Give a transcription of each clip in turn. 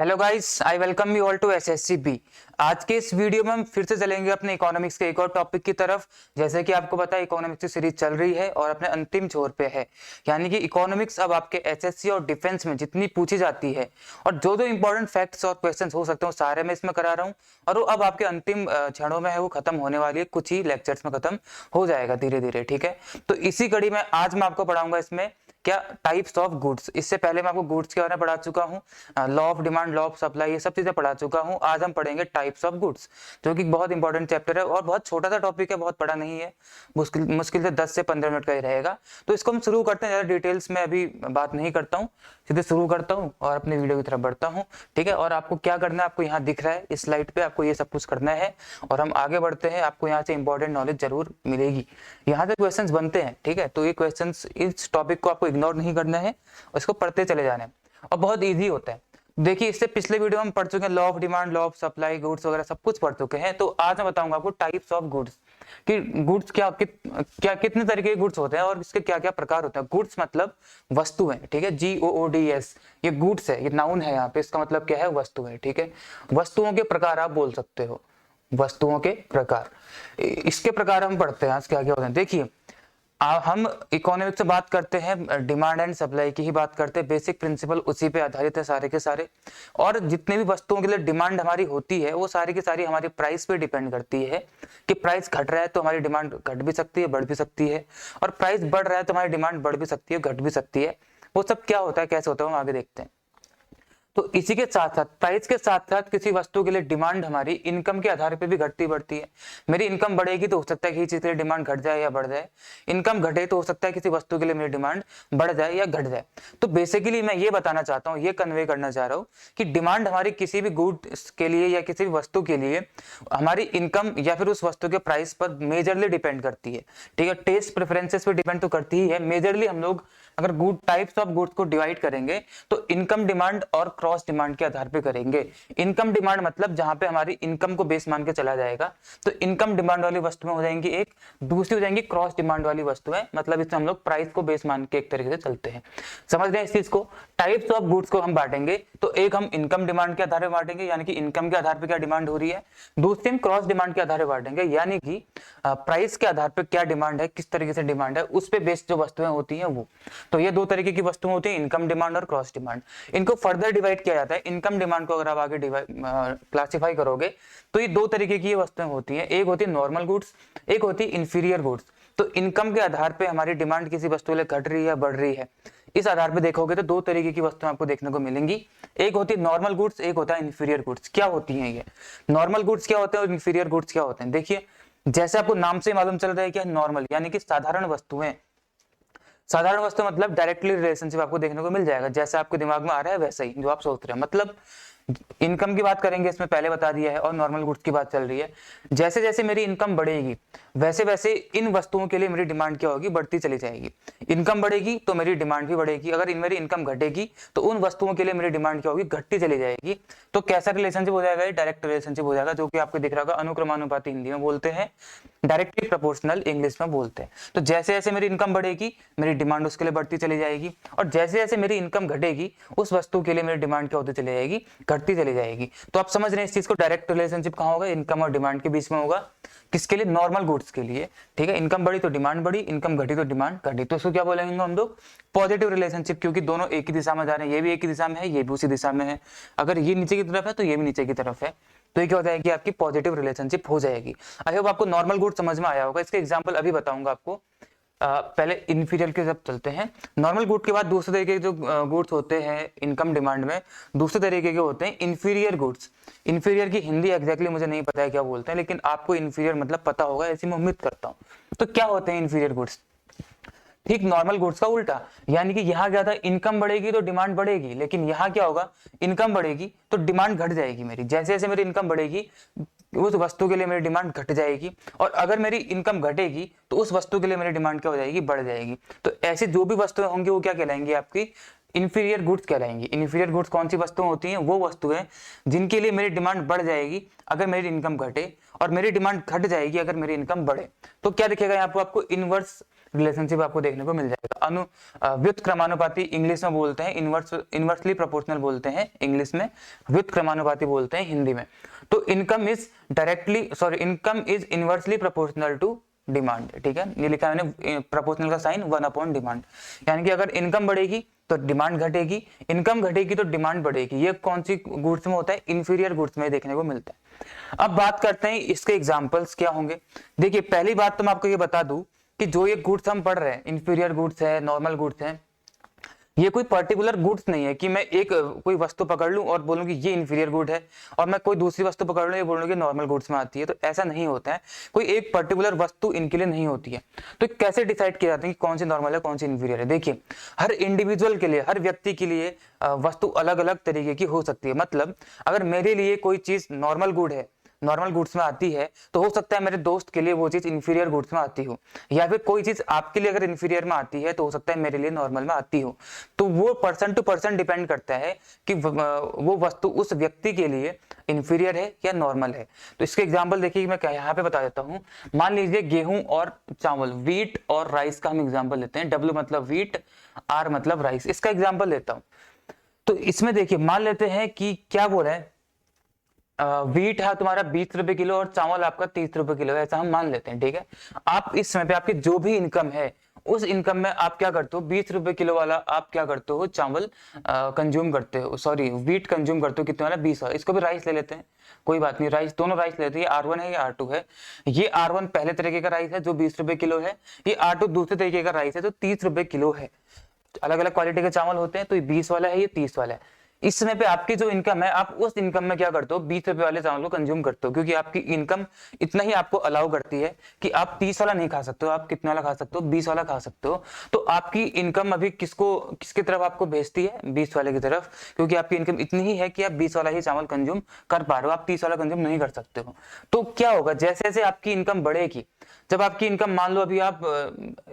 Hello guys, I welcome you all to SSCB. आज के इस वीडियो में हम फिर से चलेंगे अपने इकोनॉमिक्स के एक और टॉपिक की तरफ। जैसे कि आपको पता है इकोनॉमिक्स की सीरीज चल रही है और अपने अंतिम छोर पे है, यानी कि इकोनॉमिक्स अब आपके एसएससी और डिफेंस में जितनी पूछी जाती है और जो जो इंपॉर्टेंट फैक्ट्स और क्वेश्चंस हो सकते हैं वो सारे मैं इसमें करा रहा हूँ। और वो अब आपके अंतिम क्षणों में है, वो खत्म होने वाली है, कुछ ही लेक्चर्स में खत्म हो जाएगा धीरे धीरे। ठीक है, तो इसी कड़ी में आज मैं आपको पढ़ाऊंगा इसमें क्या टाइप्स ऑफ गुड्स। इससे पहले मैं आपको गुड्स के बारे में पढ़ा चुका हूँ, law of demand, law of supply, ये सब चीजें पढ़ा चुका हूँ। आज हम पढ़ेंगे टाइप्स ऑफ गुड्स, जो कि बहुत इंपॉर्टेंट चैप्टर है और बहुत छोटा सा टॉपिक है, बहुत बड़ा नहीं है, मुश्किल मुश्किल से 10 से 15 मिनट का ही रहेगा। तो इसको हम शुरू करते हैं, ज्यादा डिटेल्स में अभी बात नहीं करता हूँ, सीधे शुरू करता हूँ और अपनी वीडियो की तरफ बढ़ता हूँ। ठीक है, और आपको क्या करना है, आपको यहाँ दिख रहा है इस स्लाइड पे, आपको ये सब कुछ करना है और हम आगे बढ़ते हैं। आपको यहाँ से इंपॉर्टेंट नॉलेज जरूर मिलेगी, यहाँ से क्वेश्चंस बनते हैं। ठीक है, तो ये क्वेश्चंस, इस टॉपिक को आपको इग्नोर नहीं करना है, उसको पढ़ते चले जाना है और बहुत ईजी होता है। देखिए, इससे पिछले वीडियो हम पढ़ चुके हैं law of demand, law of supply, goods वगैरह सब कुछ पढ़ चुके हैं। तो आज मैं बताऊंगा आपको टाइप्स ऑफ गुड्स कि गुड्स कितने तरीके के गुड्स होते हैं और इसके क्या क्या प्रकार होते हैं। गुड्स मतलब वस्तु है। ठीक है, GOODS, ये गुड्स है, ये नाउन है यहाँ पे, इसका मतलब क्या है, वस्तु है। ठीक है, वस्तुओं के प्रकार आप बोल सकते हो, वस्तुओं के प्रकार। इसके प्रकार हम पढ़ते हैं आज क्या क्या होते हैं। देखिए, हम इकोनॉमिक्स से बात करते हैं, डिमांड एंड सप्लाई की ही बात करते हैं, बेसिक प्रिंसिपल उसी पे आधारित है सारे के सारे। और जितने भी वस्तुओं के लिए डिमांड हमारी होती है वो सारी की सारी हमारी प्राइस पे डिपेंड करती है कि प्राइस घट रहा है तो हमारी डिमांड घट भी सकती है, बढ़ भी सकती है, और प्राइस बढ़ रहा है तो हमारी डिमांड बढ़ भी सकती है, घट भी सकती है। वो सब क्या होता है, कैसे होता है, हम आगे देखते हैं। तो इसी के साथ साथ, प्राइस के साथ साथ किसी वस्तु के लिए डिमांड हमारी इनकम के आधार पे भी घटती बढ़ती है। मेरी इनकम बढ़ेगी तो हो सकता है कि चीज के लिए डिमांड घट जाए या बढ़ जाए, इनकम घटे तो हो सकता है किसी वस्तु के लिए मेरी डिमांड बढ़ जाए या घट जाए। तो बेसिकली मैं ये बताना चाहता हूँ, ये कन्वे करना चाह रहा हूँ कि डिमांड हमारी किसी भी गुड्स के लिए या किसी भी वस्तु के लिए हमारी इनकम या फिर उस वस्तु के प्राइस पर मेजरली डिपेंड करती है। ठीक है, टेस्ट प्रेफरेंसेस पे डिपेंड तो करती ही है। मेजरली हम लोग अगर गुड टाइप्स ऑफ गुड्स को डिवाइड करेंगे तो इनकम डिमांड और क्रॉस डिमांड के आधार पे करेंगे। इनकम डिमांड मतलब जहां पे हमारी इनकम को बेस मान के चला जाएगा, तो इनकम डिमांड वाली वस्तुएं हो जाएंगी एक, दूसरी हो जाएंगी क्रॉस डिमांड वाली वस्तुएं, मतलब इसमें हम लोग प्राइस को बेस मान के एक तरीके से चलते हैं। समझ रहे हैं इस चीज को। टाइप्स ऑफ गुड्स को हम बांटेंगे तो एक हम इनकम डिमांड के आधार पर बांटेंगे, यानी कि इनकम के आधार पर क्या डिमांड हो रही है, दूसरी हम क्रॉस डिमांड के आधार पर बांटेंगे, यानी कि प्राइस के आधार पर क्या डिमांड है, किस तरीके से डिमांड है, उस पर बेस्ड जो वस्तुएं होती हैं वो। तो ये दो तरीके की वस्तुएं होती हैं, इनकम डिमांड और क्रॉस डिमांड। इनको फर्दर डिवाइड किया जाता है। इनकम डिमांड को अगर आप आगे क्लासिफाई करोगे तो ये दो तरीके की वस्तुएं होती हैं, एक होती है नॉर्मल गुड्स, एक होती है इंफीरियर गुड्स। तो इनकम के आधार पे हमारी डिमांड किसी वस्तु के लिए घट रही है या बढ़ रही है, इस आधार पे देखोगे तो दो तरीके की वस्तुएं आपको देखने को मिलेंगी, एक होती है नॉर्मल गुड्स, एक होता है इंफीरियर गुड्स। क्या होती हैं ये नॉर्मल गुड्स, क्या होते हैं, और इंफीरियर गुड्स क्या होते हैं। देखिए, जैसे आपको नाम से मालूम चल रहा है कि नॉर्मल यानी कि साधारण वस्तुएं, साधारण वस्तु मतलब डायरेक्टली रिलेशनशिप आपको देखने को मिल जाएगा, जैसे आपके दिमाग में आ रहा है वैसा ही जो आप सोच रहे हैं। मतलब इनकम की बात करेंगे, इसमें पहले बता दिया है, और नॉर्मल गुड्स की बात चल रही है। जैसे जैसे मेरी इनकम बढ़ेगी वैसे वैसे इन वस्तुओं के लिए मेरी डिमांड क्या होगी, बढ़ती चली जाएगी। इनकम बढ़ेगी तो मेरी डिमांड भी बढ़ेगी, अगर मेरी इनकम घटेगी तो उन वस्तुओं के लिए मेरी डिमांड क्या होगी, घटती चली जाएगी। तो कैसा रिलेशनशिप हो जाएगा, डायरेक्ट रिलेशनशिप हो जाएगा, जो कि आपको दिख रहा होगा, अनुक्रमानुपाती हिंदी में बोलते हैं, डायरेक्टली प्रोपोर्शनल इंग्लिश में बोलते हैं। तो जैसे जैसे मेरी इनकम बढ़ेगी मेरी डिमांड उसके लिए बढ़ती चली जाएगी, और जैसे जैसे मेरी इनकम घटेगी उस वस्तु के लिए मेरी डिमांड क्या होती चली जाएगी, घटती चली जाएगी। तो आप समझ रहे हैं इस चीज को, डायरेक्ट रिलेशनशिप कहाँ होगा, इनकम और डिमांड के बीच में होगा। किसके लिए, नॉर्मल गुड्स के लिए। ठीक है, इनकम बढ़ी तो डिमांड बढ़ी, इनकम घटी तो डिमांड घटी, तो इसको क्या बोलेंगे हम लोग, पॉजिटिव रिलेशनशिप, क्योंकि दोनों एक ही दिशा में जा रहे हैं, ये भी एक ही दिशा में है, ये भी उसी दिशा में है। अगर ये नीचे की तरफ है तो ये भी नीचे की तरफ है, तो ये क्या हो जाएगी, आपकी पॉजिटिव रिलेशनशिप हो जाएगी। आई होप आपको नॉर्मल गुड समझ में आया होगा। इसके एग्जांपल अभी बताऊंगा आपको। पहले इंफीरियर के जब चलते हैं, नॉर्मल गुड के बाद दूसरे तरीके के जो गुड्स होते हैं इनकम डिमांड में, दूसरे तरीके के होते हैं इंफीरियर गुड्स। इंफीरियर की हिंदी एग्जैक्टली मुझे नहीं पता है क्या बोलते हैं, लेकिन आपको इंफीरियर मतलब पता होगा, ऐसी मैं उम्मीद करता हूँ। तो क्या होते हैं इंफीरियर गुड्स, ठीक नॉर्मल गुड्स का उल्टा, यानी कि यहाँ क्या था, इनकम बढ़ेगी तो डिमांड बढ़ेगी, लेकिन यहाँ क्या होगा, इनकम बढ़ेगी तो डिमांड घट जाएगी मेरी। जैसे जैसे मेरी इनकम बढ़ेगी उस वस्तु के लिए मेरी डिमांड घट जाएगी, और अगर मेरी इनकम घटेगी तो उस वस्तु के लिए मेरी डिमांड क्या हो जाएगी, बढ़ जाएगी। तो ऐसे जो भी वस्तुएं होंगी वो क्या कहलाएंगी, आपकी इंफीरियर गुड्स कहलाएंगी। इंफीरियर गुड्स कौन सी वस्तुएं होती हैं, वो वस्तुएं जिनके लिए मेरी डिमांड बढ़ जाएगी अगर मेरी इनकम घटे, और मेरी डिमांड घट जाएगी अगर मेरी इनकम बढ़े। तो क्या दिखेगा यहाँ पर आपको, इनवर्स रिलेशनशिप आपको देखने को मिल जाएगा। व्युत्क्रमानुपाती इंग्लिश में बोलते हैं, इनवर्सली प्रोपोर्शनल बोलते हैं इंग्लिश में, व्युत्क्रमानुपाती बोलते हैं हिंदी में। तो income is inversely proportional to demand, ठीक है, ये लिखा है मैंने प्रोपोर्शनल का साइन 1 डिमांड, यानी कि अगर इनकम बढ़ेगी तो डिमांड घटेगी, इनकम घटेगी तो डिमांड बढ़ेगी। ये कौन सी गुड्स में होता है? इंफीरियर गुड्स में देखने को मिलता है। अब बात करते हैं इसके एग्जांपल्स क्या होंगे। देखिए पहली बात तो मैं आपको ये बता दूं कि जो ये गुड्स हम पढ़ रहे हैं, इंफीरियर गुड्स है, नॉर्मल गुड्स है, ये कोई पर्टिकुलर गुड्स नहीं है कि मैं एक कोई वस्तु पकड़ लूं और बोलूं कि ये इंफीरियर गुड है, और मैं कोई दूसरी वस्तु पकड़ लूं ये बोलूं कि नॉर्मल गुड्स में आती है। तो ऐसा नहीं होता है, कोई एक पर्टिकुलर वस्तु इनके लिए नहीं होती है। तो कैसे डिसाइड किया जाता है कि कौन सी नॉर्मल है कौन सी इंफीरियर है? देखिए हर इंडिविजुअल के लिए, हर व्यक्ति के लिए वस्तु अलग अलग तरीके की हो सकती है। मतलब अगर मेरे लिए कोई चीज नॉर्मल गुड है, नॉर्मल गुड्स में आती है, तो हो सकता है मेरे दोस्त के लिए वो चीज इंफीरियर गुड्स में आती हो, या फिर कोई चीज आपके लिए अगर इंफीरियर में आती है तो हो सकता है मेरे लिए नॉर्मल में आती हो। तो वो पर्सन टू पर्सन डिपेंड करता है कि वो वस्तु उस व्यक्ति के लिए इंफीरियर है या नॉर्मल है। तो इसके एग्जाम्पल देखिए मैं यहाँ पे बता देता हूँ। मान लीजिए गेहूं और चावल, व्हीट और राइस का हम एग्जाम्पल लेते हैं। W मतलब व्हीट, R मतलब राइस। इसका एग्जाम्पल लेता हूँ। तो इसमें देखिए मान लेते हैं कि क्या बोला है, व्हीट है तुम्हारा 20 रुपए किलो और चावल आपका 30 रुपए किलो है, ऐसा हम मान लेते हैं, ठीक है। आप इस समय पे आपकी जो भी इनकम है उस इनकम में आप क्या करते हो, 20 रुपए किलो वाला आप क्या करते हो, चावल कंज्यूम करते हो, सॉरी व्हीट कंज्यूम करते हो, कितने वाला 20 वाला। इसको भी राइस ले लेते हैं, कोई बात नहीं, राइस दोनों राइस लेते हैं। ये R1 है, ये R2 है। ये R1 पहले तरीके का राइस है जो 20 रुपए किलो है, ये R2 दूसरे तरीके का राइस है जो 30 रुपए किलो है। अलग अलग क्वालिटी के चावल होते हैं, तो ये 20 वाला है, ये 30 वाला है। इस समय पे आपकी जो इनकम है, आप उस इनकम में क्या करते हो, 20 रुपए वाले चावल को कंज्यूम करते हो, क्योंकि आपकी इनकम इतना ही आपको अलाउ करती है कि आप 30 वाला नहीं खा सकते हो, आप कितना वाला खा सकते हो, 20 वाला खा सकते हो। तो आपकी इनकम अभी किसकी तरफ आपको भेजती है, 20 वाले की तरफ, क्योंकि आपकी इनकम इतनी ही है कि आप 20 वाला ही चावल कंज्यूम कर पा रहे हो, आप 30 वाला कंज्यूम नहीं कर सकते हो। तो क्या होगा, जैसे जैसे आपकी इनकम बढ़ेगी, जब आपकी इनकम मान लो अभी आप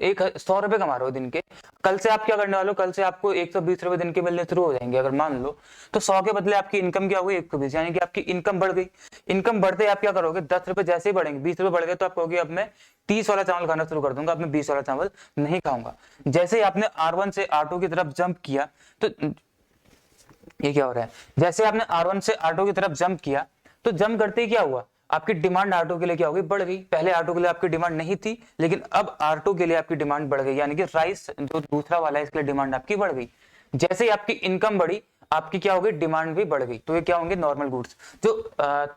100 रुपए कमा रहे हो दिन के, कल से आप क्या करने वाले हो, कल से आपको 120 रुपए दिन के मिलने शुरू हो जाएंगे अगर मान लो, तो 100 के बदले आपकी इनकम क्या होगी, 120, यानी कि आपकी इनकम बढ़ गई। इनकम बढ़ते आप क्या करोगे, 10 रुपए जैसे ही बढ़ेंगे, 20 रुपए बढ़ गए तो आप कहोगे अब मैं 30 वाला चावल खाना शुरू कर दूंगा, अब मैं 20 वाला चावल नहीं खाऊंगा। जैसे ही आपने R1 से R2 की तरफ जंप किया, तो ये क्या हो रहा है, जैसे आपने R1 से R2 की तरफ जंप किया, तो जंप करते ही क्या हुआ, आपकी डिमांड R2 के लिए क्या हो गई, बढ़ गई। पहले R2 के लिए आपकी डिमांड नहीं थी, लेकिन अब R2 के लिए आपकी डिमांड बढ़ गई, यानी कि राइस जो दूसरा वाला है इसके लिए डिमांड आपकी बढ़ गई। जैसे ही आपकी इनकम बढ़ी, आपकी क्या हो गई, डिमांड भी बढ़ गई। तो ये क्या होंगे, नॉर्मल गुड्स। जो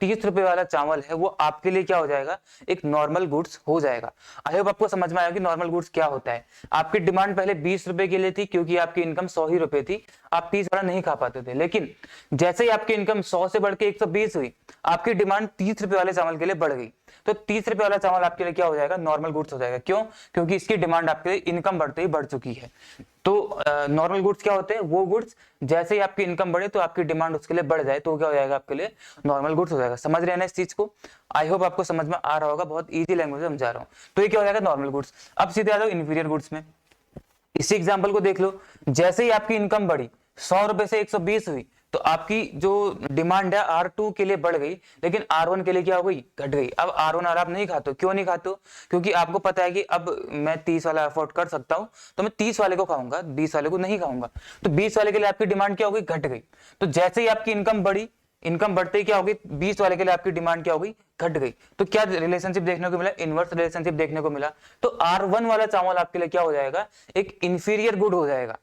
30 रुपए वाला चावल है वो आपके लिए क्या हो जाएगा, एक नॉर्मल गुड्स हो जाएगा। आई होप आपको समझ में आया कि नॉर्मल गुड्स क्या होता है। आपकी डिमांड पहले 20 रुपए के लिए थी, क्योंकि आपकी इनकम 100 ही रुपए थी, आप 30 वाला नहीं खा पाते थे। लेकिन जैसे ही आपकी इनकम 100 से बढ़ के 120 हुई, आपकी डिमांड 30 रुपए वाले चावल के लिए बढ़ गई। तो 30 रुपए वाला चावल आपके लिए क्या हो जाएगा, नॉर्मल गुड्स हो जाएगा। क्यों? क्योंकि इसकी डिमांड आपके लिए इनकम बढ़ते ही बढ़ चुकी है। तो नॉर्मल गुड्स क्या होते हैं, वो गुड्स जैसे ही आपकी इनकम बढ़े तो आपकी डिमांड उसके लिए बढ़ जाए, तो क्या हो जाएगा, आपके लिए नॉर्मल गुड्स हो जाएगा। समझ रहे हैं ना इस चीज को? आई होप आपको समझ में आ रहा होगा, बहुत इजी लैंग्वेज में समझा रहा हूँ। तो ये क्या हो जाएगा, नॉर्मल गुड्स। अब सीधे आ जाओ इंफीरियर गुड्स में। इसी एग्जाम्पल को देख लो, जैसे ही आपकी इनकम बढ़ी, 100 रुपए से 120 हुई, तो आपकी जो डिमांड है R2 के लिए बढ़ गई, लेकिन R1 के लिए क्या हो गई, घट गई। अब R1 आप नहीं खाते हो, क्यों नहीं खाते हो, क्योंकि आपको पता है कि अब मैं 30 वाला अफोर्ड कर सकता हूं, तो मैं 30 वाले को खाऊंगा, 20 वाले को नहीं खाऊंगा। तो 20 वाले के लिए आपकी डिमांड क्या हो गई, घट गई। तो जैसे ही आपकी इनकम बढ़ी, इनकम बढ़ते ही क्या होगी, 20 वाले के लिए आपकी डिमांड क्या हो गई, घट गई। तो क्या रिलेशनशिप देखने को मिला, इनवर्स रिलेशनशिप देखने को मिला। तो R1 वाला चावल आपके लिए क्या हो जाएगा, एक इंफीरियर गुड हो जाएगा।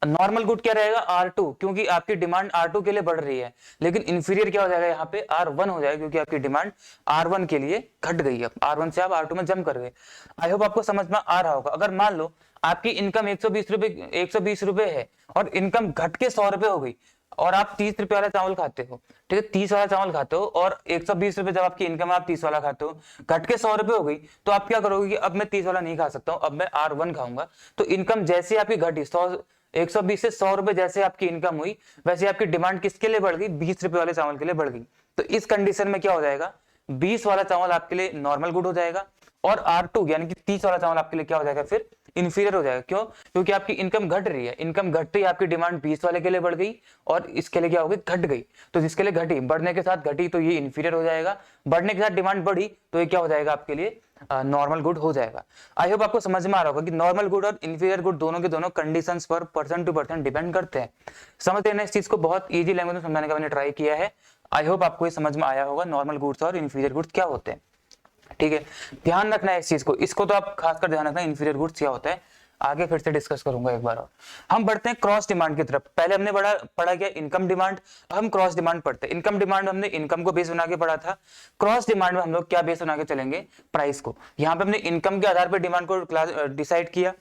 नॉर्मल गुड क्या रहेगा, R2, क्योंकि आपकी डिमांड R2 के लिए बढ़ रही है। लेकिन इंफीरियर क्या हो जाएगा, यहाँ पे R1 हो जाएगा, क्योंकि आपकी डिमांड R1 के लिए घट गई है। R1 से आप R2 में जंप कर गए। आई होप आपको समझ में आ रहा होगा। अगर मान लो आपकी इनकम 120 रुपए है और इनकम घट के 100 रुपए हो गई, और आप 30 रुपए वाला चावल खाते हो, ठीक है, 30 वाला चावल खाते हो, और 120 रुपए जब आपकी इनकम है, आप 30 वाला खाते हो, घट के 100 रुपए हो गई, तो आप क्या करोगे कि अब मैं 30 वाला नहीं खा सकता हूं, अब मैं R1 खाऊंगा। तो इनकम जैसे आपकी घटी, 120 से 100 रुपए जैसे आपकी इनकम हुई, वैसे आपकी डिमांड किसके लिए बढ़ गई, 20 रुपए वाले चावल के लिए बढ़ गई। तो इस कंडीशन में क्या हो जाएगा, 20 वाला चावल आपके लिए नॉर्मल गुड हो जाएगा, और R2 यानी कि 30 वाला चावल आपके लिए क्या हो जाएगा, फिर इंफीरियर हो जाएगा। क्यों? क्योंकि आपकी इनकम घट रही है, इनकम घटते ही आपकी डिमांड 20 वाले के लिए बढ़ गई, और इसके लिए क्या हो गई, घट गई। तो जिसके लिए घटी, बढ़ने के साथ घटी, तो ये इंफीरियर हो जाएगा। बढ़ने के साथ डिमांड बढ़ी, तो ये क्या हो जाएगा, आपके लिए नॉर्मल गुड हो जाएगा। आई होप आपको समझ में आ रहा होगा कि नॉर्मल गुड और इंफीरियर गुड दोनों के दोनों कंडीशंस पर पर्सन टू पर्सन डिपेंड करते हैं। समझ लेना इस चीज को, बहुत इजी लैंग्वेज में समझाने का मैंने ट्राई किया है। आई होप आपको ये समझ में आया होगा नॉर्मल गुड्स और इंफीरियर गुड्स क्या होते हैं। ठीक है, ध्यान रखना है इस चीज को, इसको तो आप खासकर ध्यान रखना इंफीरियर गुड्स क्या होता है, आगे फिर से डिस्कस करूंगा एक बार और। हम बढ़ते हैं क्रॉस डिमांड की तरफ। पहले हमने पढ़ा क्या इनकम डिमांड, हम क्रॉस डिमांड पढ़ते हैं। इनकम डिमांड में हमने इनकम को बेस बना के पढ़ा था, क्रॉस डिमांड में हम लोग क्या बेस बना के चलेंगे, प्राइस को। यहाँ पे हमने इनकम के आधार पर डिमांड को डिसाइड किया,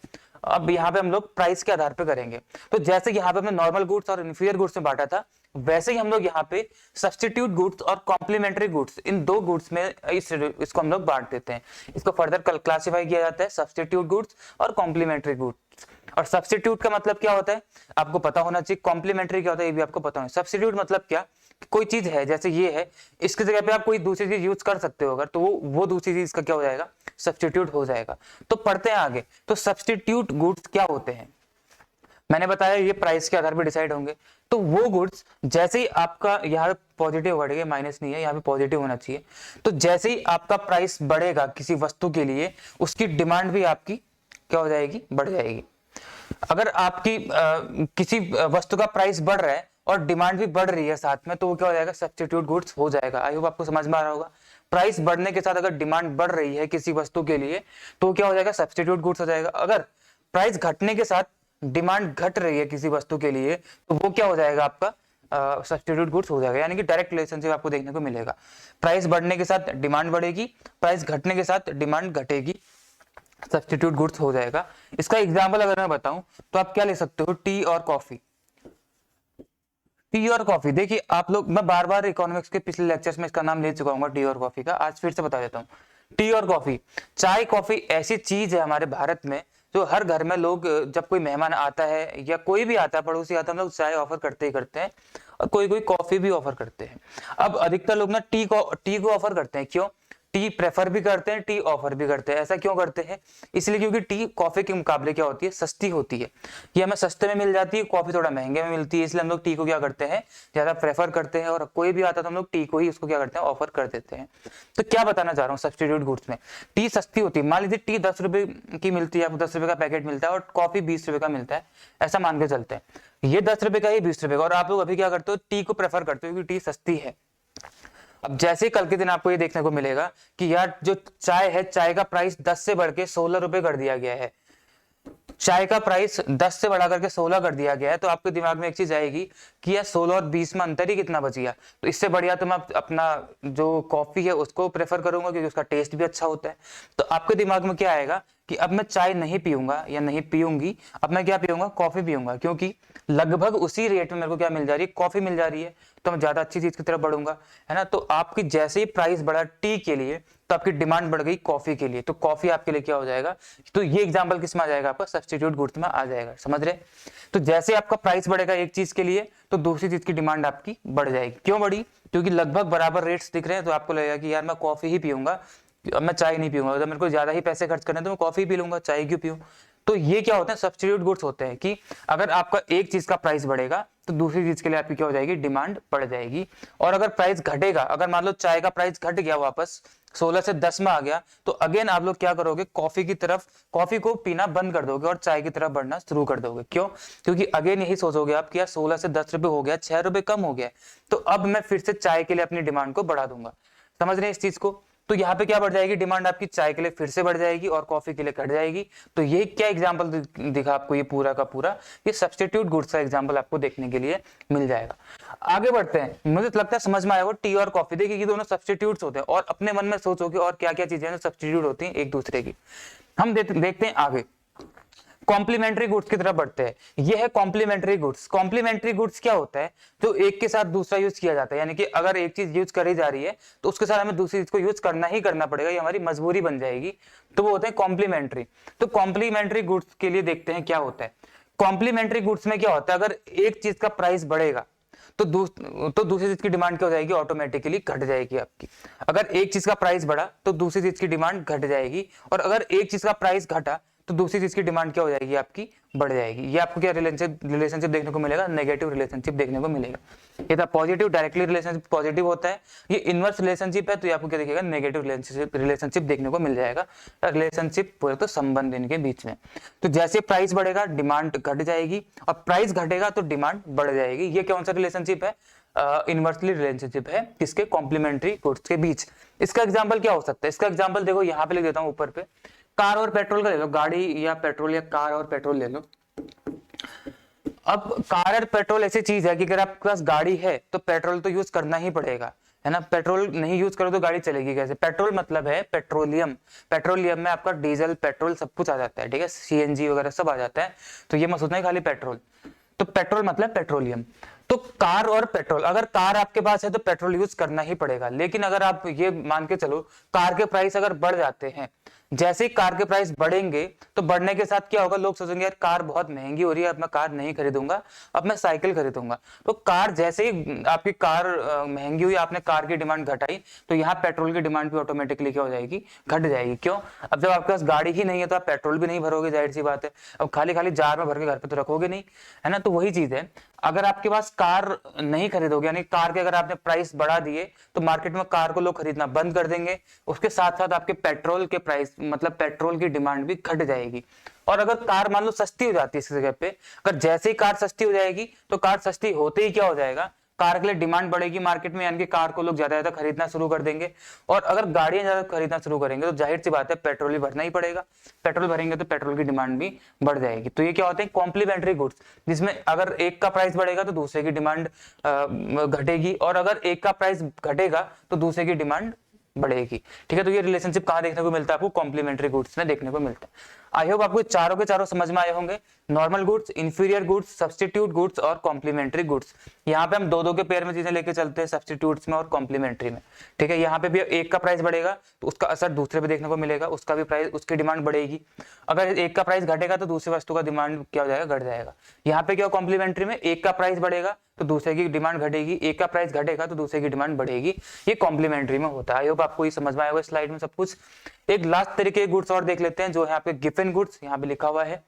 अब यहाँ पे हम लोग प्राइस के आधार पे करेंगे। तो जैसे यहाँ पे हमने नॉर्मल गुड्स और इंफीरियर गुड्स में बांटा था, वैसे ही हम लोग यहाँ पे सब्स्टिट्यूट गुड्स और कॉम्प्लीमेंट्री गुड्स, इन दो गुड्स में इसको हम लोग बांट देते हैं। इसको फर्दर क्लासिफाई किया जाता है सब्स्टिट्यूट गुड्स और कॉम्प्लीमेंट्री गुड्स। और सब्स्टिट्यूट का मतलब क्या होता है आपको पता होना चाहिए, कॉम्प्लीमेंट्री क्या होता है ये भी आपको पता होना चाहिए। सब्स्टिट्यूट मतलब क्या, कोई चीज है जैसे ये है, इसकी जगह पे आप कोई दूसरी चीज यूज कर सकते हो अगर, तो वो दूसरी चीज का क्या हो जाएगा, सब्स्टिट्यूट हो जाएगा। तो पढ़ते हैं आगे। तो सब्स्टिट्यूट गुड्स क्या होते हैं, मैंने बताया ये प्राइस के आधार पर डिसाइड होंगे। तो वो गुड्स जैसे ही आपका यहाँ पॉजिटिव बढ़ेगा, माइनस नहीं है यहाँ पे पॉजिटिव होना चाहिए, तो जैसे ही आपका प्राइस बढ़ेगा किसी वस्तु के लिए, उसकी डिमांड भी आपकी क्या हो जाएगी, बढ़ जाएगी। अगर आपकी किसी वस्तु का प्राइस बढ़ रहा है और डिमांड भी बढ़ रही है साथ में, तो वो क्या हो जाएगा, सब्स्टिट्यूट गुड्स हो जाएगा। आई होप आपको समझ में आ रहा होगा। प्राइस बढ़ने के साथ अगर डिमांड बढ़ रही है किसी वस्तु के लिए, तो क्या हो जाएगा, सब्स्टिट्यूट गुड्स हो जाएगा। अगर प्राइस घटने के साथ डिमांड घट रही है किसी वस्तु के लिए, तो वो क्या हो जाएगा, आपका सब्स्टिट्यूट गुड्स हो जाएगा। यानी कि डायरेक्ट रिलेशनशिप आपको देखने को मिलेगा। प्राइस बढ़ने के साथ डिमांड बढ़ेगी, प्राइस घटने के साथ डिमांड घटेगी, सब्स्टिट्यूट गुड्स हो जाएगा। इसका एग्जांपल अगर मैं बताऊं तो आप क्या ले सकते हो, टी और कॉफी। टी और कॉफी, देखिए आप लोग, मैं बार बार इकोनॉमिक्स के पिछले लेक्चर्स में इसका नाम ले चुका हूँ टी और कॉफी का, आज फिर से बता देता हूँ। टी और कॉफी, चाय कॉफी ऐसी चीज है हमारे भारत में जो हर घर में लोग, जब कोई मेहमान आता है या कोई भी आता है, पड़ोसी आता है, हम लोग चाय ऑफर करते ही करते हैं, और कोई कोई कॉफी भी ऑफर करते हैं। अब अधिकतर लोग ना टी को ऑफर करते हैं। क्यों, टी प्रेफर भी करते हैं, टी ऑफर भी करते हैं। ऐसा क्यों करते हैं, इसलिए क्योंकि टी कॉफी के मुकाबले क्या होती है, सस्ती होती है। ये हमें सस्ते में मिल जाती है, कॉफी थोड़ा महंगे में मिलती है, इसलिए हम लोग टी को क्या करते हैं, ज्यादा प्रेफर करते हैं। और कोई भी आता है तो हम लोग टी को ही उसको क्या करते हैं, ऑफर कर देते हैं। तो क्या बताना चाह रहा हूँ, सब्स्टिट्यूट गुड्स में टी सस्ती होती है। मान लीजिए टी 10 रुपए की मिलती है, आपको 10 रुपए का पैकेट मिलता है और कॉफी 20 रुपए का मिलता है, ऐसा मान के चलते हैं। ये 10 रुपए का, ये 20 रुपए का, और आप लोग अभी क्या करते हो, टी को प्रेफर करते हो क्योंकि टी सस्ती है। अब जैसे ही कल के दिन आपको ये देखने को मिलेगा कि यार जो चाय है, चाय का प्राइस 10 से बढ़ के 16 रुपए कर दिया गया है, चाय का प्राइस 10 से बढ़ा करके 16 कर दिया गया है, तो आपके दिमाग में एक चीज आएगी कि यार 16 और 20 में अंतर ही कितना बच गया। तो इससे बढ़िया तो मैं अपना जो कॉफी है उसको प्रेफर करूंगा क्योंकि उसका टेस्ट भी अच्छा होता है। तो आपके दिमाग में क्या आएगा कि अब मैं चाय नहीं पीऊंगा या नहीं पीऊंगी, अब मैं क्या पीऊंगा, कॉफी पीऊंगा, क्योंकि लगभग उसी रेट में मेरे को क्या मिल जा रही है, कॉफी मिल जा रही है, तो मैं ज्यादा अच्छी चीज की तरफ बढ़ूंगा, है ना। तो आपकी जैसे ही प्राइस बढ़ा टी के लिए, तो आपकी डिमांड बढ़ गई कॉफी के लिए, तो कॉफी आपके लिए क्या हो जाएगा। तो ये एग्जांपल किस में आ जाएगा, आपका सब्स्टिट्यूट गुड्स में आ जाएगा, समझ रहे। तो जैसे आपका प्राइस बढ़ेगा एक चीज के लिए, तो दूसरी चीज की डिमांड आपकी बढ़ जाएगी। क्यों बढ़ी, क्योंकि लगभग बराबर रेट्स दिख रहे हैं, तो आपको लगेगा कि यार मैं कॉफी ही पीऊंगा, अब मैं चाय नहीं पीऊंगा, तो मेरे को ज्यादा ही पैसे खर्च करने तो मैं कॉफी पी लूंगा, चाय क्यों पीऊं। तो ये क्या होता है, सब्स्टिट्यूट गुड्स होते हैं कि अगर आपका एक चीज का प्राइस बढ़ेगा तो दूसरी चीज के लिए आपकी क्या हो जाएगी, डिमांड बढ़ जाएगी। और अगर प्राइस घटेगा, अगर मान लो चाय का प्राइस घट गया, वापस 16 से 10 में आ गया, तो अगेन आप लोग क्या करोगे, कॉफी की तरफ, कॉफी को पीना बंद कर दोगे और चाय की तरफ बढ़ना शुरू कर दोगे। क्यों, क्योंकि अगेन यही सोचोगे आप कि यार 16 से 10 रुपए हो गया, 6 रुपए कम हो गया, तो अब मैं फिर से चाय के लिए अपनी डिमांड को बढ़ा दूंगा। समझ रहे हैं इस चीज को। तो यहाँ पे क्या बढ़ जाएगी, डिमांड आपकी चाय के लिए फिर से बढ़ जाएगी और कॉफी के लिए घट जाएगी। तो ये क्या एग्जांपल दिखा आपको, ये पूरा का पूरा ये सब्स्टिट्यूट गुड्स का एग्जांपल आपको देखने के लिए मिल जाएगा। आगे बढ़ते हैं, मुझे लगता है समझ में आया वो टी और कॉफी। देखिए ये दोनों सब्स्टिट्यूट्स होते हैं, और अपने मन में सोचोगे और क्या क्या चीजें सब्स्टिट्यूट होती हैं एक दूसरे की। हम देखते हैं आगे, कॉम्प्लीमेंट्री गुड्स की तरफ बढ़ते हैं। ये है कॉम्प्लीमेंट्री गुड्स। कॉम्प्लीमेंट्री गुड्स क्या होता है, जो एक के साथ दूसरा यूज किया जाता है, यानी कि अगर एक चीज यूज करी जा रही है तो उसके साथ हमें दूसरी चीज को यूज करना ही करना पड़ेगा, ये हमारी मजबूरी बन जाएगी, तो वो होते हैं कॉम्प्लीमेंट्री। तो कॉम्प्लीमेंट्री गुड्स के लिए देखते हैं क्या होता है। कॉम्प्लीमेंट्री गुड्स में क्या होता है, अगर एक चीज का प्राइस बढ़ेगा तो दूसरी चीज की डिमांड क्या हो जाएगी, ऑटोमेटिकली घट जाएगी आपकी। अगर एक चीज का प्राइस बढ़ा तो दूसरी चीज की डिमांड घट जाएगी, और अगर एक चीज का प्राइस घटा तो दूसरी चीज की डिमांड क्या हो जाएगी आपकी, बढ़ जाएगी। ये आपको क्या रिलेशनशिप देखने को मिलेगा, नेगेटिव रिलेशनशिप देखने को मिलेगा। ये था पॉजिटिव डायरेक्टली रिलेशनशिप पॉजिटिव होता है, ये इनवर्स रिलेशनशिप है तो ये आपको क्या दिखेगा, नेगेटिव रिलेशनशिप देखने को मिल जाएगा। रिलेशनशिप पूरे तो संबंध इनके बीच में। तो जैसे प्राइस बढ़ेगा डिमांड घट जाएगी और प्राइस घटेगा तो डिमांड बढ़ जाएगी। ये कौन सा रिलेशनशिप है, इनवर्सली रिलेशनशिप है किसके, कॉम्प्लीमेंट्री गुड्स के बीच। इसका एग्जांपल क्या हो सकता है, इसका एग्जांपल देखो यहाँ पे लिख देता हूँ ऊपर पे, कार और पेट्रोल का ले लो, गाड़ी या पेट्रोल या कार और पेट्रोल ले लो। अब कार और पेट्रोल ऐसी चीज है कि अगर आपके पास गाड़ी है तो पेट्रोल तो यूज करना ही पड़ेगा, है ना। पेट्रोल नहीं यूज करो तो गाड़ी चलेगी कैसे। पेट्रोल मतलब है पेट्रोलियम, पेट्रोलियम में आपका डीजल पेट्रोल सब कुछ आ जाता है, ठीक है, सीएनजी वगैरह सब आ जाता है। तो ये मत सोचना है खाली पेट्रोल, तो पेट्रोल मतलब पेट्रोलियम। तो कार और पेट्रोल, अगर कार आपके पास है तो पेट्रोल यूज करना ही पड़ेगा। लेकिन अगर आप ये मान के चलो कार के प्राइस अगर बढ़ जाते हैं, जैसे ही कार के प्राइस बढ़ेंगे तो बढ़ने के साथ क्या होगा, लोग सोचेंगे यार कार बहुत महंगी हो रही है, अब मैं कार नहीं खरीदूंगा, अब मैं साइकिल खरीदूंगा। तो कार जैसे ही आपकी कार महंगी हुई, आपने कार की डिमांड घटाई, तो यहाँ पेट्रोल की डिमांड भी ऑटोमेटिकली क्या हो जाएगी, घट जाएगी। क्यों, अब जब आपके पास गाड़ी ही नहीं है तो आप पेट्रोल भी नहीं भरोगे, जाहिर सी बात है। अब खाली खाली जार में भर के घर पे तो रखोगे नहीं, है ना। तो वही चीज है, अगर आपके पास कार नहीं खरीदोगे, यानी कार के अगर आपने प्राइस बढ़ा दिए तो मार्केट में कार को लोग खरीदना बंद कर देंगे। उसके साथ साथ आपके पेट्रोल के प्राइस मतलब पेट्रोल की डिमांड भी घट जाएगी। और अगर कार मान लो सस्ती हो जाती है इस जगह पे, अगर जैसे ही कार सस्ती हो जाएगी तो कार सस्ती होते ही क्या हो जाएगा, कार के लिए डिमांड बढ़ेगी मार्केट में, यानी कि कार को लोग ज्यादा ज्यादा खरीदना शुरू कर देंगे। और अगर गाड़ियां ज्यादा खरीदना शुरू करेंगे तो जाहिर सी बात है पेट्रोल भी भरना ही पड़ेगा, पेट्रोल भरेंगे तो पेट्रोल की डिमांड भी बढ़ जाएगी। तो ये क्या होते हैं, कॉम्प्लीमेंट्री गुड्स, जिसमें अगर एक का प्राइस बढ़ेगा तो दूसरे की डिमांड घटेगी, और अगर एक का प्राइस घटेगा तो दूसरे की डिमांड बढ़ेगी, ठीक है। तो ये रिलेशनशिप कहाँ देखने को मिलता है आपको, कॉम्प्लीमेंट्री गुड्स में देखने को मिलता है। आई होप आपको चारों के चारों समझ में आए होंगे, normal goods, inferior goods, substitute goods और कॉम्प्लीमेंट्री गुड्स। यहाँ पे हम दो दो के पेयर में चीजें लेके चलते हैं, सब्स्टिट्यूट्स में और कॉम्प्लीमेंट्री में, ठीक है। यहाँ पे भी एक का प्राइस बढ़ेगा तो उसका असर दूसरे पे देखने को मिलेगा, उसका भी प्राइस, उसकी डिमांड बढ़ेगी। अगर एक का प्राइस घटेगा तो दूसरी वस्तु का डिमांड क्या हो जाएगा, घट जाएगा। यहाँ पे क्या कॉम्प्लीमेंट्री में एक का प्राइस बढ़ेगा तो दूसरे की डिमांड घटेगी, एक का प्राइस घटेगा तो दूसरे की डिमांड बढ़ेगी। ये कॉम्प्लीमेंट्री में होता है। आई होप आपको ये समझ में आया होगा स्लाइड में सब कुछ। एक लास्ट तरीके के गुड्स और देख लेते हैं, जो है आपके गिवन गुड्स, यहाँ पे लिखा हुआ है।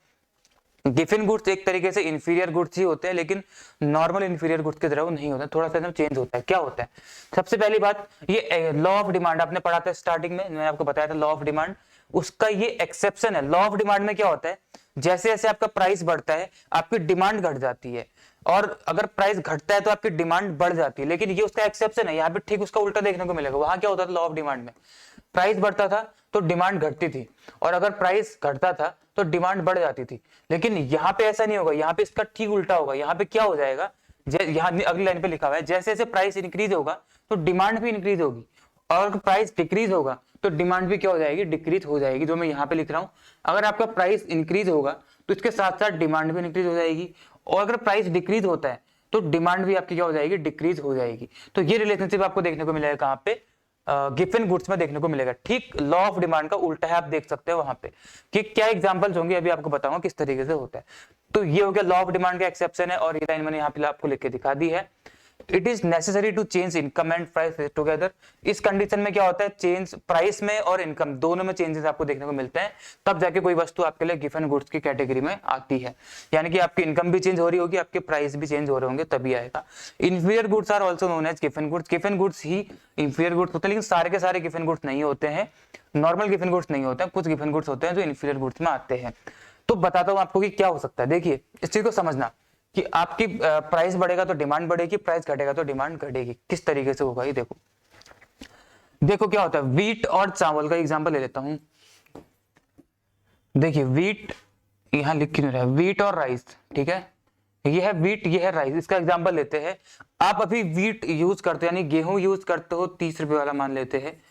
गिवन गुड्स एक तरीके से इंफीरियर गुड्स ही होते हैं, लेकिन नॉर्मल इंफीरियर गुड्स की तरह वो नहीं होता, थोड़ा सा चेंज होता है। क्या होता है, सबसे पहली बात, ये लॉ ऑफ डिमांड आपने पढ़ा था स्टार्टिंग में, मैंने आपको बताया था लॉ ऑफ डिमांड, उसका ये एक्सेप्शन है। लॉ ऑफ डिमांड में क्या होता है, जैसे जैसे आपका प्राइस बढ़ता है आपकी डिमांड घट जाती है, और अगर प्राइस घटता है तो आपकी डिमांड बढ़ जाती है। लेकिन ये उसका एक्सेप्शन है, यहाँ पे ठीक उसका उल्टा देखने को मिलेगा। वहां क्या होता था लॉ ऑफ डिमांड में, प्राइस बढ़ता था तो डिमांड घटती थी, और अगर प्राइस घटता था तो डिमांड बढ़ जाती थी। लेकिन यहाँ पे ऐसा नहीं होगा, यहाँ पे इसका ठीक उल्टा होगा। यहाँ पे क्या हो जाएगा, यहाँ अगली लाइन पे लिखा हुआ है, जैसे जैसे प्राइस इंक्रीज होगा तो डिमांड भी इंक्रीज होगी, और अगर प्राइस डिक्रीज होगा तो डिमांड भी क्या हो जाएगी, डिक्रीज हो जाएगी। जो मैं यहाँ पे लिख रहा हूँ, अगर आपका प्राइस इंक्रीज होगा तो इसके साथ साथ डिमांड भी इंक्रीज हो जाएगी, और अगर प्राइस डिक्रीज होता है तो डिमांड भी आपकी क्या हो जाएगी, डिक्रीज हो जाएगी। तो ये रिलेशनशिप आपको देखने को मिलेगा कहाँ पे, गिवन गुड्स में देखने को मिलेगा। ठीक लॉ ऑफ डिमांड का उल्टा है, आप देख सकते हो वहां पे कि क्या एग्जांपल्स होंगे, अभी आपको बताऊंगा किस तरीके से होता है। तो ये हो गया लॉ ऑफ डिमांड का एक्सेप्शन है, और ये लाइन मैंने यहाँ पे आपको लिख के दिखा दी है। It is necessary to change income and price together. इस कंडीशन में क्या होता है, चेंज प्राइस में और इनकम दोनों में चेंजेस आपको देखने को मिलते हैं, तब जाके कोई वस्तु आपके लिए गिवन गुड्स की कैटेगरी में आती है। यानी कि आपकी इनकम भी चेंज हो रही होगी, आपके प्राइस भी चेंज हो रहे होंगे, तभी आएगा। Inferior goods are also known as given goods. Given goods ही इंफीरियर गुड्स होते हैं, लेकिन सारे के सारे गिवन गुड्स नहीं होते हैं, नॉर्मल गिवन गुड्स नहीं होते हैं, कुछ गिवन गुड्स होते हैं जो इंफीरियर गुड्स में आते हैं। तो बताता हूँ आपको कि क्या हो सकता है। देखिए इस चीज को समझना कि आपकी प्राइस बढ़ेगा तो डिमांड बढ़ेगी, प्राइस घटेगा तो डिमांड घटेगी। किस तरीके से होगा ये देखो। देखो क्या होता है, व्हीट और चावल का एग्जांपल ले लेता हूं। देखिए व्हीट यहां लिख क्यों रहा है, व्हीट और राइस, ठीक है, ये है व्हीट, ये है राइस। इसका एग्जांपल लेते हैं। आप अभी व्हीट यूज करते हो, यानी गेहूं यूज करते हो 30 रुपए वाला, मान लेते हैं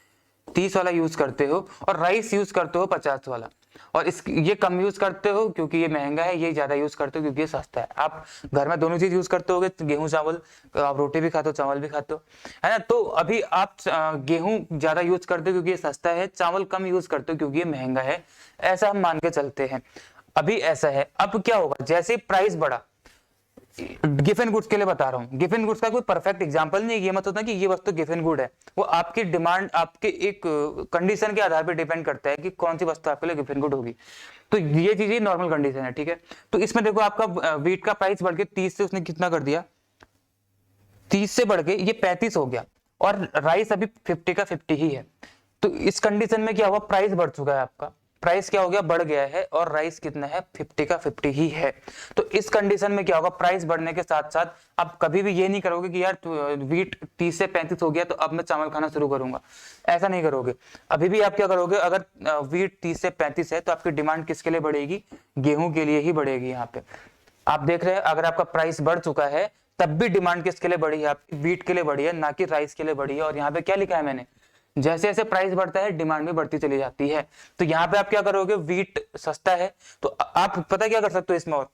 30 वाला यूज करते हो, और राइस यूज करते हो 50 वाला, और इस ये कम यूज करते हो क्योंकि ये महंगा है, ये ज्यादा यूज करते हो क्योंकि ये सस्ता है। आप घर में दोनों चीज यूज करते होगे, गेहूं चावल, आप रोटी भी खाते हो चावल भी खाते हो, है ना। तो अभी आप गेहूं ज्यादा यूज करते हो क्योंकि ये सस्ता है, चावल कम यूज करते हो क्योंकि ये महंगा है, ऐसा हम मान के चलते हैं। अभी ऐसा है, अब क्या होगा, जैसे प्राइस बढ़ा, गिवन गुड्स के लिए बता रहा हूँ। गिवन गुड्स का कोई परफेक्ट एग्जांपल नहीं है, ये मत होता कि ये वस्तु गिवन गुड है। वो आपकी डिमांड, आपके एक कंडीशन के आधार पर डिपेंड करता है कि कौन सी वस्तु आपके लिए गिवन गुड होगी। तो ये चीज नॉर्मल कंडीशन है, ठीक है। तो इसमें देखो आपका वीट का प्राइस बढ़ के 30 से उसने कितना कर दिया, 30 से बढ़ के ये 35 हो गया, और राइस अभी 50 का 50 ही है। तो इस कंडीशन में क्या हुआ, प्राइस बढ़ चुका है, आपका प्राइस क्या हो गया, बढ़ गया है, और राइस कितना है, 50 का 50 ही है। तो इस कंडीशन में क्या होगा, प्राइस बढ़ने के साथ साथ आप कभी भी ये नहीं करोगे कि यार वीट 30 से 35 हो गया तो अब मैं चावल खाना शुरू करूंगा, ऐसा नहीं करोगे। अभी भी आप क्या करोगे, अगर वीट 30 से 35 है तो आपकी डिमांड किसके लिए बढ़ेगी, गेहूं के लिए ही बढ़ेगी। यहाँ पे आप देख रहे हैं, अगर आपका प्राइस बढ़ चुका है तब भी डिमांड किसके लिए बढ़ी है, आपकी वीट के लिए बढ़ी है, ना कि राइस के लिए बढ़ी है। और यहाँ पे क्या लिखा है मैंने, जैसे जैसे प्राइस बढ़ता है डिमांड भी बढ़ती चली जाती है। तो यहाँ पे आप क्या करोगे, वीट सस्ता है तो आप पता क्या कर सकते हो इसमें, और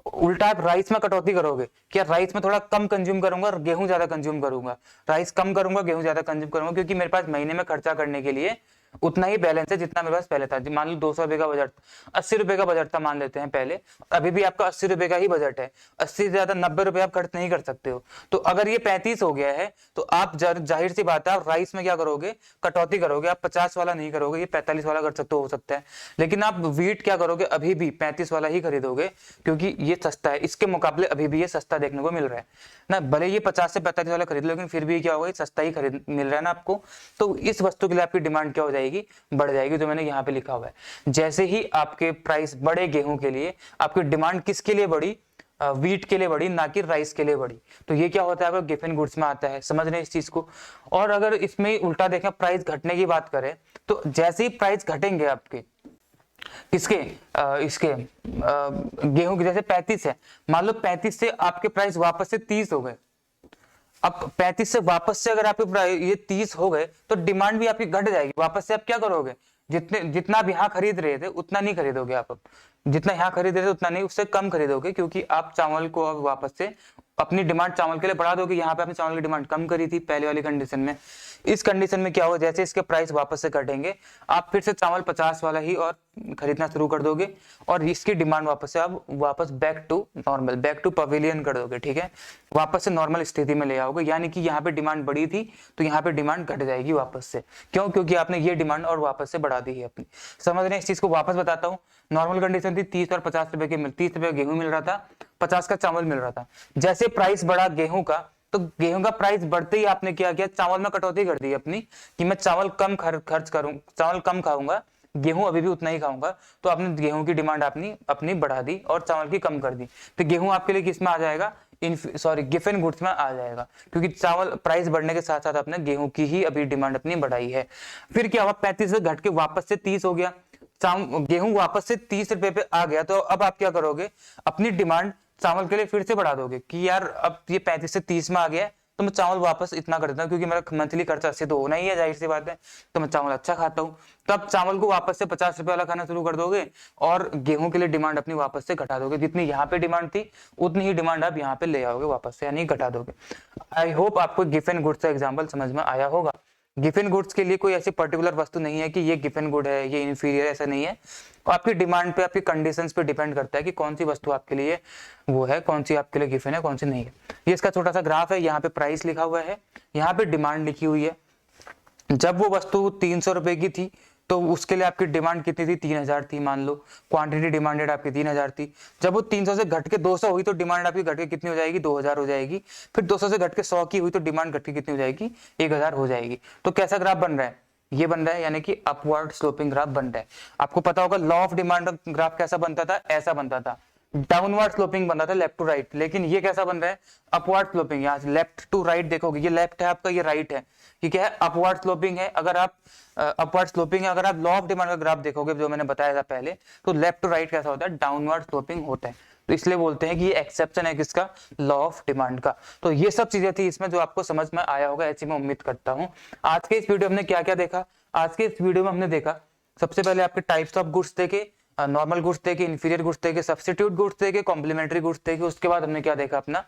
उल्टा आप राइस में कटौती करोगे, क्या राइस में थोड़ा कम कंज्यूम करूंगा और गेहूं ज्यादा कंज्यूम करूंगा, राइस कम करूंगा गेहूं ज्यादा कंज्यूम करूंगा, क्योंकि मेरे पास महीने में खर्चा करने के लिए उतना ही बैलेंस है जितना मेरे पास पहले था। मान लो 200 रुपए का बजट, 80 रुपए का बजट था मान लेते हैं पहले, अभी भी आपका 80 रुपए का ही बजट है, 80 से ज्यादा 90 रुपए आप खर्च नहीं कर सकते हो। तो अगर ये 35 हो गया है तो आप जाहिर सी बात है, राइस में क्या करोगे, कटौती करोगे, आप 50 वाला नहीं करोगे, ये 45 वाला कर सकते हो सकता है। लेकिन आप वीट क्या करोगे, अभी भी 35 वाला ही खरीदोगे, क्योंकि ये सस्ता है, इसके मुकाबले अभी भी ये सस्ता देखने को मिल रहा है ना। भले ये 50 से 45 वाला खरीद लो, लेकिन फिर भी क्या होगा, सस्ता ही खरीद मिल रहा है ना आपको। तो इस वस्तु के लिए आपकी डिमांड क्या हो जाएगी, बढ़ जाएगी, जो मैंने यहाँ पे लिखा हुआ है। जैसे ही आपके प्राइस बढ़े गेहूं के लिए, आपकी डिमांड किसके लिए बढ़ी, वीट के लिए बढ़ी, ना कि राइस के लिए बढ़ी। तो ये क्या होता है, आपको गिवन गुड्स में आता है, समझ रहे हैं इस चीज को। और अगर इसमें उल्टा देखें, प्राइस घटने की बात करें, तो जैसे ही प्राइस घटेंगे आपके किसके, इसके गेहूं के, जैसे 35 है, मान लो 35 से आपके प्राइस वापस से 30 हो गए। अब 35 से वापस से अगर आपके ये 30 हो गए तो डिमांड भी आपकी घट जाएगी। वापस से आप क्या करोगे, जितना आप यहाँ खरीद रहे थे उतना नहीं खरीदोगे आप, अब जितना यहाँ खरीद रहे थे उतना नहीं, उससे कम खरीदोगे, क्योंकि आप चावल को अब वापस से अपनी डिमांड चावल के लिए बढ़ा दोगे। यहाँ पे आपने चावल की डिमांड कम करी थी पहले वाली कंडीशन में। इस कंडीशन में क्या होगा, जैसे इसके प्राइस वापस से घटेंगे, आप फिर से चावल 50 वाला ही और खरीदना शुरू कर दोगे, और इसकी डिमांड वापस से आप वापस back to normal, back to pavilion कर दोगे, ठीक है, वापस से नॉर्मल स्थिति में ले आओगे। यानी कि यहाँ पे डिमांड बढ़ी थी तो यहाँ पे डिमांड घट जाएगी वापस से, क्यों, क्योंकि आपने ये डिमांड और वापस से बढ़ा दी है अपनी। समझ रहे हैं इस चीज को, वापस बताता हूँ। नॉर्मल कंडीशन थी 30 और 50 रुपए की, 30 रुपए गेहूं मिल रहा था, 50 का चावल मिल रहा था। जैसे प्राइस बढ़ा गेहूं का, तो गेहूं का प्राइस बढ़ते ही आपने क्या किया, चावल में कटौती कर दी अपनी, कि मैं चावल कम खर्च करूं, चावल कम खाऊंगा, गेहूं अभी भी उतना ही खाऊंगा। तो आपने गेहूं की डिमांड अपनी बढ़ा दी और चावल की कम कर दी। तो गेहूं आपके लिए किस में आ जाएगा, गिवन गुड्स में आ जाएगा, क्योंकि चावल प्राइस बढ़ने के साथ साथ आपने गेहूं की ही अभी डिमांड अपनी बढ़ाई है। फिर क्या हुआ, 35 से घट के वापस से 30 हो गया, गेहूं वापस से 30 रुपए पे आ गया। तो अब आप क्या करोगे, अपनी डिमांड चावल के लिए फिर से बढ़ा दोगे, कि यार अब ये 35 से 30 में आ गया है तो मैं चावल वापस इतना कर देता हूँ, क्योंकि मेरा मंथली खर्चा से तो होना ही है, जाहिर सी बात है, तो मैं चावल अच्छा खाता हूँ। तो अब चावल को वापस से 50 रुपए वाला खाना शुरू कर दोगे, और गेहूं के लिए डिमांड अपनी वापस से घटा दोगे। जितनी यहाँ पे डिमांड थी उतनी ही डिमांड आप यहाँ पे ले आओगे वापस से, यानी घटा दोगे। आई होप आपको गिवन गुड्स का एग्जाम्पल समझ में आया होगा। गिवन गुड्स के लिए कोई ऐसी पर्टिकुलर वस्तु नहीं है कि ये गिवन गुड है, ये इंफीरियर, ऐसा नहीं है। आपकी डिमांड पे, आपकी कंडीशंस पे डिपेंड करता है कि कौन सी वस्तु आपके लिए वो है, कौन सी आपके लिए गिवन है, कौन सी नहीं है। ये इसका छोटा सा ग्राफ है, यहाँ पे प्राइस लिखा हुआ है, यहाँ पे डिमांड लिखी हुई है। जब वो वस्तु 300 रुपए की थी तो उसके लिए आपकी डिमांड कितनी थी, 3000 थी, मान लो क्वांटिटी डिमांडेड आपकी 3000 थी। जब वो 300 से घट के 200 हुई तो डिमांड आपकी घट के कितनी हो जाएगी, 2000 हो जाएगी। फिर 200 से घट के 100 की हुई तो डिमांड घट के कितनी हो जाएगी, 1000 हो जाएगी। तो कैसा ग्राफ बन रहा है, ये बन रहा है, यानी कि अपवर्ड स्लोपिंग ग्राफ बन रहा है। आपको पता होगा लॉ ऑफ डिमांड ग्राफ कैसा बनता था, ऐसा बनता था, डाउनवर्ड स्लोपिंग बनता था लेफ्ट टू राइट। लेकिन ये कैसा बन रहा है, अपवर्ड स्लोपिंग। यहाँ से लेफ्ट टू राइट देखोगे, ये लेफ्ट है आपका, ये राइट है, ये क्या है, अपवर्ड स्लोपिंग है। अगर आप अपवर्ड स्लोपिंग है, अगर आप लॉ ऑफ डिमांड का ग्राफ देखोगे जो मैंने बताया था पहले, तो लेफ्ट टू राइट कैसा होता है, डाउनवर्ड स्लोपिंग होता है। तो इसलिए बोलते हैं कि ये एक्सेप्शन है किसका, लॉ ऑफ डिमांड का। तो ये सब चीजें थी इसमें जो आपको समझ में आया होगा, ऐसी मैं उम्मीद करता हूँ। आज के इस वीडियो में हमने क्या क्या देखा, आज के इस वीडियो में हमने देखा सबसे पहले आपके टाइप्स ऑफ गुड्स देखे, नॉर्मल गुड्स देखे, इंफीरियर गुड्स देखे, सब्स्टिट्यूट गुड्स देखे, कॉम्प्लीमेंट्री गुड्स देखे, उसके बाद हमने क्या देखा अपना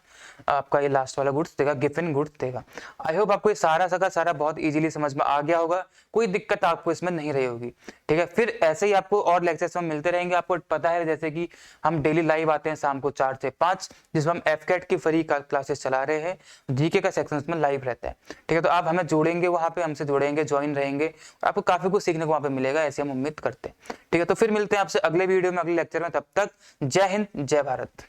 आपका ये लास्ट वाला गुड्स देखा, गिवन गुड्स देखा। आई होप आपको ये सारा बहुत इजीली समझ में आ गया होगा, कोई दिक्कत आपको इसमें नहीं रही होगी। ठीक है, फिर ऐसे ही आपको और लेक्चर्स में मिलते रहेंगे। आपको पता है जैसे कि हम डेली लाइव आते हैं शाम को 4 से 5, जिसमें हम एफकेट की फ्री क्लासेस चला रहे हैं, जीके का सेक्शन में लाइव रहता है। ठीक है, तो आप हमें जोड़ेंगे, वहां पे हमसे जुड़ेंगे, ज्वाइन रहेंगे, आपको काफी कुछ सीखने को वहां पे मिलेगा, ऐसे हम उम्मीद करते हैं। ठीक है, तो फिर मिलते हैं आपसे अगले वीडियो में, अगले लेक्चर में। तब तक जय हिंद, जय भारत।